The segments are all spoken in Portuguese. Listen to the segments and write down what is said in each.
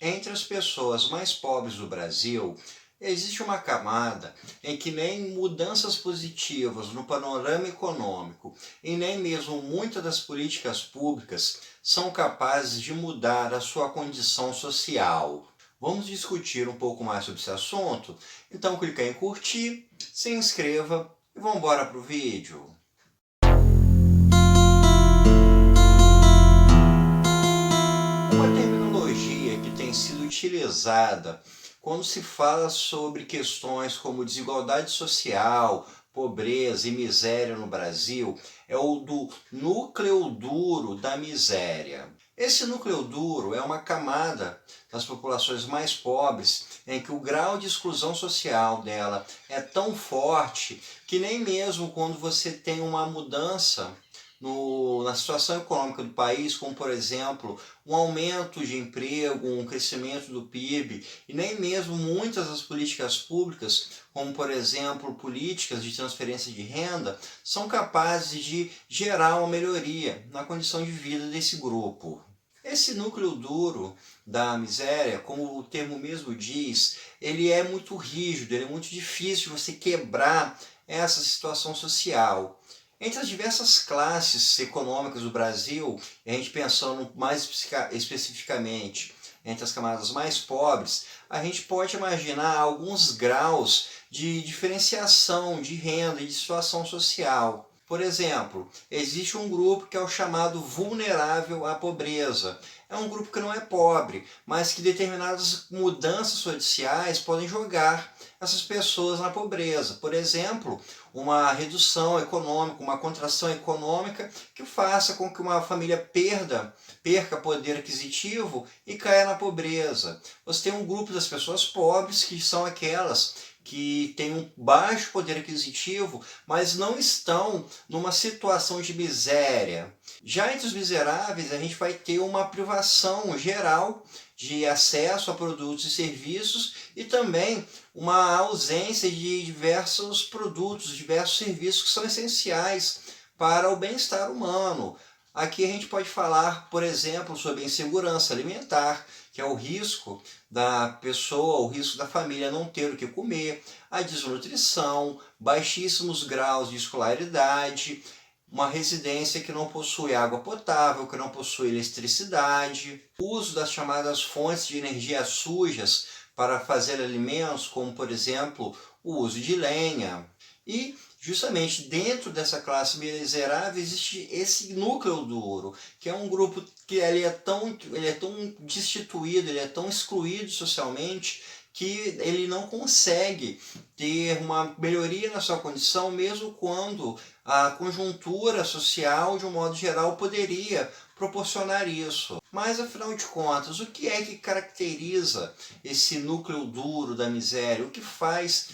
Entre as pessoas mais pobres do Brasil, existe uma camada em que nem mudanças positivas no panorama econômico e nem mesmo muitas das políticas públicas são capazes de mudar a sua condição social. Vamos discutir um pouco mais sobre esse assunto? Então clica em curtir, se inscreva e vamos embora para o vídeo. Uma terminologia que tem sido utilizada quando se fala sobre questões como desigualdade social, pobreza e miséria no Brasil é o do núcleo duro da miséria. Esse núcleo duro é uma camada das populações mais pobres em que o grau de exclusão social dela é tão forte que nem mesmo quando você tem uma mudança na situação econômica do país, como por exemplo um aumento de emprego, um crescimento do PIB, e nem mesmo muitas das políticas públicas, como por exemplo políticas de transferência de renda, são capazes de gerar uma melhoria na condição de vida desse grupo. Esse núcleo duro da miséria, como o termo mesmo diz, ele é muito rígido, ele é muito difícil de você quebrar essa situação social. Entre as diversas classes econômicas do Brasil, a gente pensando mais especificamente entre as camadas mais pobres, a gente pode imaginar alguns graus de diferenciação de renda e de situação social. Por exemplo, existe um grupo que é o chamado vulnerável à pobreza. É um grupo que não é pobre, mas que determinadas mudanças sociais podem jogar essas pessoas na pobreza. Por exemplo, uma redução econômica, uma contração econômica que faça com que uma família perca poder aquisitivo e caia na pobreza. Você tem um grupo das pessoas pobres que são aquelas que têm um baixo poder aquisitivo, mas não estão numa situação de miséria. Já entre os miseráveis, a gente vai ter uma privação geral de acesso a produtos e serviços e também uma ausência de diversos produtos, diversos serviços que são essenciais para o bem-estar humano. Aqui a gente pode falar, por exemplo, sobre a insegurança alimentar, que é o risco da pessoa, o risco da família não ter o que comer, a desnutrição, baixíssimos graus de escolaridade, uma residência que não possui água potável, que não possui eletricidade, o uso das chamadas fontes de energia sujas para fazer alimentos, como por exemplo o uso de lenha. E justamente dentro dessa classe miserável existe esse núcleo duro, que é um grupo que ele é tão destituído, ele é tão excluído socialmente, que ele não consegue ter uma melhoria na sua condição, mesmo quando a conjuntura social, de um modo geral, poderia proporcionar isso. Mas, afinal de contas, o que é que caracteriza esse núcleo duro da miséria? O que faz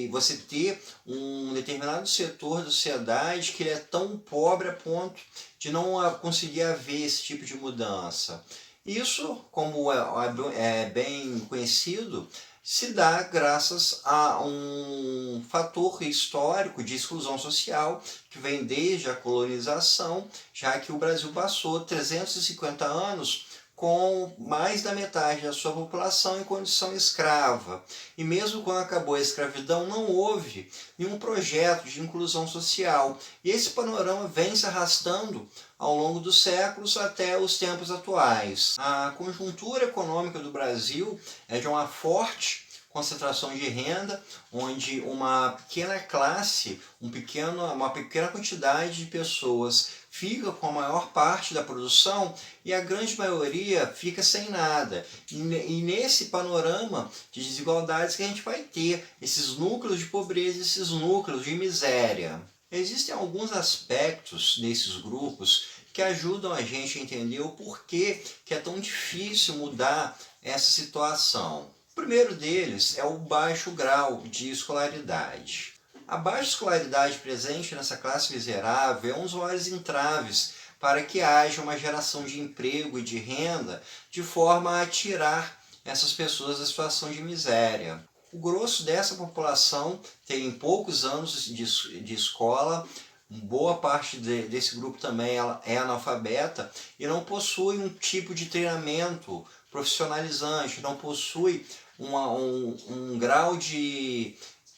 você ter um determinado setor da sociedade que ele é tão pobre a ponto de não conseguir haver esse tipo de mudança? Isso, como é bem conhecido, se dá graças a um fator histórico de exclusão social que vem desde a colonização, já que o Brasil passou 350 anos com mais da metade da sua população em condição escrava. E mesmo quando acabou a escravidão, não houve nenhum projeto de inclusão social. E esse panorama vem se arrastando ao longo dos séculos até os tempos atuais. A conjuntura econômica do Brasil é de uma forte concentração de renda, onde uma pequena classe, uma pequena quantidade de pessoas fica com a maior parte da produção e a grande maioria fica sem nada. E nesse panorama de desigualdades que a gente vai ter esses núcleos de pobreza, esses núcleos de miséria. Existem alguns aspectos desses grupos que ajudam a gente a entender o porquê que é tão difícil mudar essa situação. O primeiro deles é o baixo grau de escolaridade. A baixa escolaridade presente nessa classe miserável é um dos maiores entraves para que haja uma geração de emprego e de renda de forma a tirar essas pessoas da situação de miséria. O grosso dessa população tem poucos anos de escola, boa parte desse grupo também é analfabeta e não possui um tipo de treinamento profissionalizante, não possui um grau de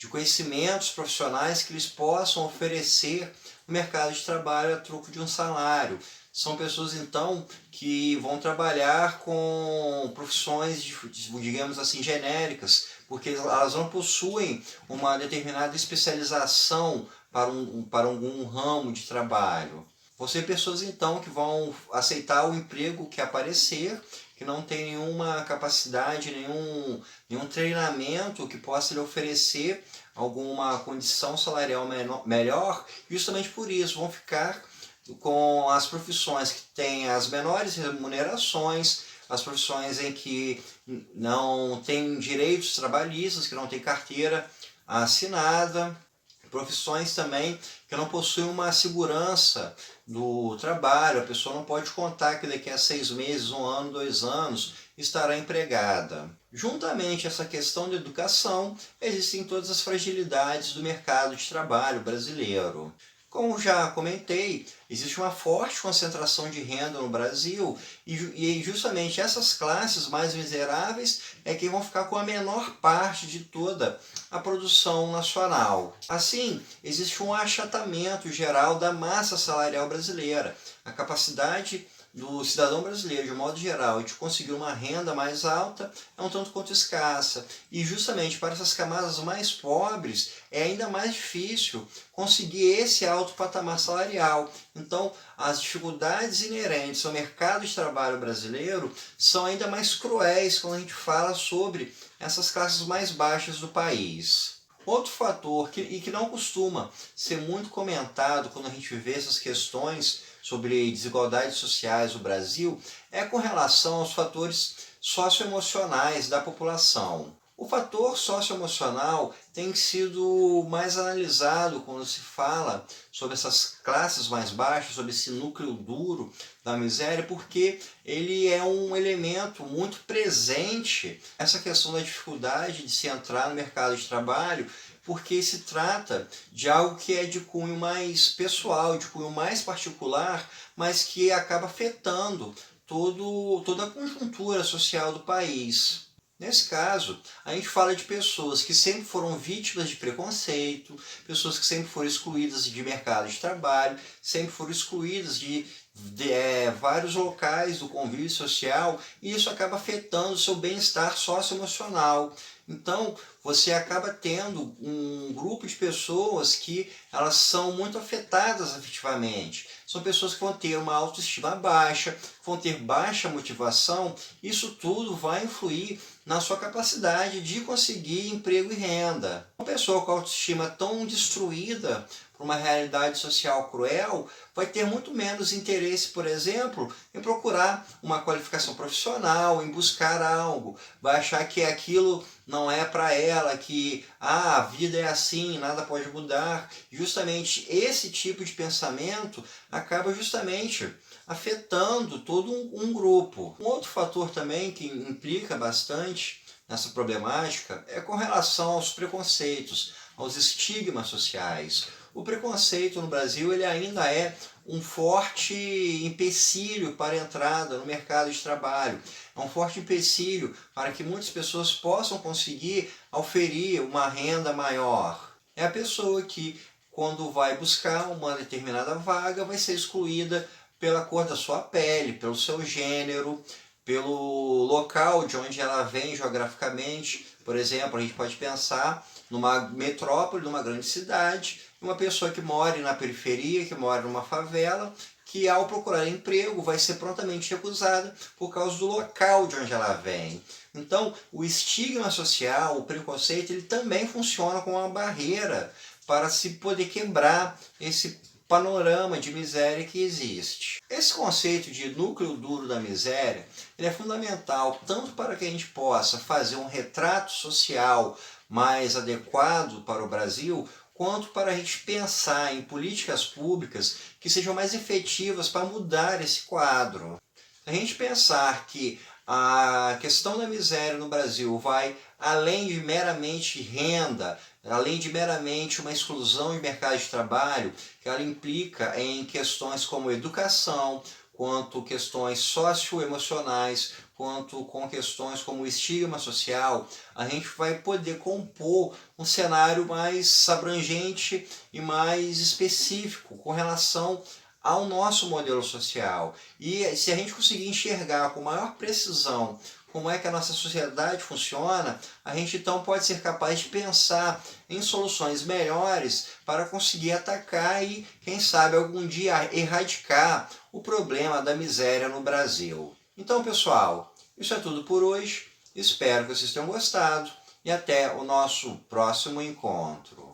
conhecimentos profissionais que eles possam oferecer no mercado de trabalho a troco de um salário. São pessoas, então, que vão trabalhar com profissões, digamos assim, genéricas, porque elas não possuem uma determinada especialização para algum ramo de trabalho. Vão ser pessoas, então, que vão aceitar o emprego que aparecer, que não tem nenhuma capacidade, nenhum treinamento que possa lhe oferecer alguma condição salarial melhor, justamente por isso vão ficar com as profissões que têm as menores remunerações, as profissões em que não tem direitos trabalhistas, que não tem carteira assinada, profissões também que não possuem uma segurança do trabalho, a pessoa não pode contar que daqui a 6 meses, 1 ano, 2 anos estará empregada. Juntamente a essa questão de educação, existem todas as fragilidades do mercado de trabalho brasileiro. Como já comentei, existe uma forte concentração de renda no Brasil e justamente essas classes mais miseráveis é quem vão ficar com a menor parte de toda a produção nacional. Assim, existe um achatamento geral da massa salarial brasileira. A capacidade do cidadão brasileiro, de modo geral, de conseguir uma renda mais alta é um tanto quanto escassa. E justamente para essas camadas mais pobres é ainda mais difícil conseguir esse alto patamar salarial. Então, as dificuldades inerentes ao mercado de trabalho brasileiro são ainda mais cruéis quando a gente fala sobre essas classes mais baixas do país. Outro fator que não costuma ser muito comentado quando a gente vê essas questões sobre desigualdades sociais no Brasil é com relação aos fatores socioemocionais da população. O fator socioemocional tem sido mais analisado quando se fala sobre essas classes mais baixas, sobre esse núcleo duro da miséria, porque ele é um elemento muito presente, essa questão da dificuldade de se entrar no mercado de trabalho, porque se trata de algo que é de cunho mais pessoal, de cunho mais particular, mas que acaba afetando toda a conjuntura social do país. Nesse caso, a gente fala de pessoas que sempre foram vítimas de preconceito, pessoas que sempre foram excluídas de mercado de trabalho, sempre foram excluídas de vários locais do convívio social, e isso acaba afetando o seu bem-estar socioemocional. Então, você acaba tendo um grupo de pessoas que elas são muito afetadas afetivamente. São pessoas que vão ter uma autoestima baixa, vão ter baixa motivação. Isso tudo vai influir na sua capacidade de conseguir emprego e renda. Uma pessoa com autoestima tão destruída por uma realidade social cruel vai ter muito menos interesse, por exemplo, em procurar uma qualificação profissional, em buscar algo. Vai achar que aquilo não é para ela, que a vida é assim, nada pode mudar. Justamente esse tipo de pensamento acaba justamente afetando todo um grupo. Um outro fator também que implica bastante nessa problemática é com relação aos preconceitos, aos estigmas sociais. O preconceito no Brasil ele ainda é um forte empecilho para a entrada no mercado de trabalho. É um forte empecilho para que muitas pessoas possam conseguir oferir uma renda maior. É a pessoa que, quando vai buscar uma determinada vaga, vai ser excluída pela cor da sua pele, pelo seu gênero, pelo local de onde ela vem geograficamente. Por exemplo, a gente pode pensar numa metrópole, numa grande cidade, uma pessoa que mora na periferia, que mora numa favela, que ao procurar emprego vai ser prontamente recusada por causa do local de onde ela vem. Então, o estigma social, o preconceito, ele também funciona como uma barreira para se poder quebrar esse panorama de miséria que existe. Esse conceito de núcleo duro da miséria ele é fundamental tanto para que a gente possa fazer um retrato social mais adequado para o Brasil, quanto para a gente pensar em políticas públicas que sejam mais efetivas para mudar esse quadro. Se a gente pensar que a questão da miséria no Brasil vai além de meramente renda, além de meramente uma exclusão de mercado de trabalho, que ela implica em questões como educação, quanto questões socioemocionais, quanto com questões como o estigma social, a gente vai poder compor um cenário mais abrangente e mais específico com relação ao nosso modelo social. E se a gente conseguir enxergar com maior precisão como é que a nossa sociedade funciona, a gente então pode ser capaz de pensar em soluções melhores para conseguir atacar e, quem sabe, algum dia erradicar o problema da miséria no Brasil. Então, pessoal, isso é tudo por hoje. Espero que vocês tenham gostado e até o nosso próximo encontro.